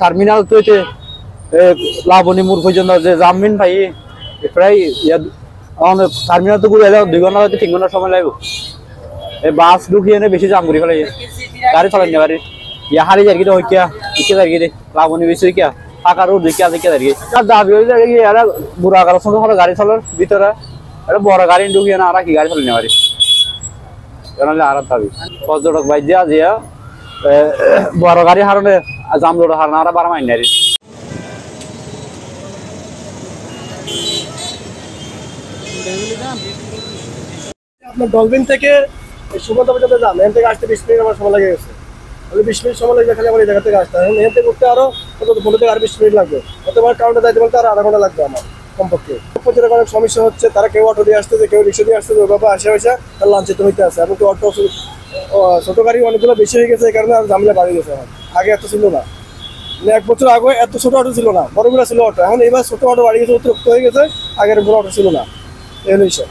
Terminal Laboni মোড় পর্যন্ত যে জামিন ভাই প্রায় টার্মিনাল তো ঘুরে 2 ঘন্টা হয়তো 3 ঘন্টা সময় লাগবে। এই বাস ঢুকিয়ে এনে বেশি জাম করে ফেলে গাড়ি চলেন না গাড়ি হারি যার কি হইয়া ইকে যার কি লাবণী বেশি কিয়া ফাঁকা রোড দেখিয়া দেখে যার কি দাবি হয়ে যায় কি এরা বুড়া গাড়ি ছোট ছোট গাড়ি চলার ভিতরে একটা বড় গাড়ি ঢুকিয়ে না আর কি গাড়ি চলে না গাড়ি আর দাবি পর্যটক ভাই দিয়া বড় গাড়ি হারনে জাম রোড হারনা আর বারা মাইন নারি আপনার ডলফিন থেকে সুগন্ধা পর্যন্ত যান এখান থেকে আসতে 20 মিনিট আমার সময় লেগে গেছে। 20 মিনিট সময় লেগে খালি আমার এই জায়গা থেকে আসতে এখন এখান থেকে উঠতে আরো 15 থেকে আর 20 মিনিট লাগবে। অত আমার কাউন্টে যাইতে বলতে আর আধা ঘন্টা লাগবে আমার কমপক্ষে। পর্যটক অনেক সমস্যা হচ্ছে, তারা কেউ অটো দিয়ে আসতেছে, কেউ রিক্সা দিয়ে আসতেছে, ওই বাবা আসে তার লাঞ্চে তো হইতে আছে। এবং অটো ছোটো গাড়ি অনেকগুলো বেশি হয়ে গেছে, এই কারণে আর ঝামেলা বাড়ি গেছে। এখন আগে এত ছিল না, 1 বছর আগে এত ছোট অটো ছিল না, বড়গুলো ছিল অটো। এখন এবার ছোট অটো বাড়ি গেছে, অতিরিক্ত হয়ে গেছে, আগের বড় অটো ছিল না। এই হলো বিষয়।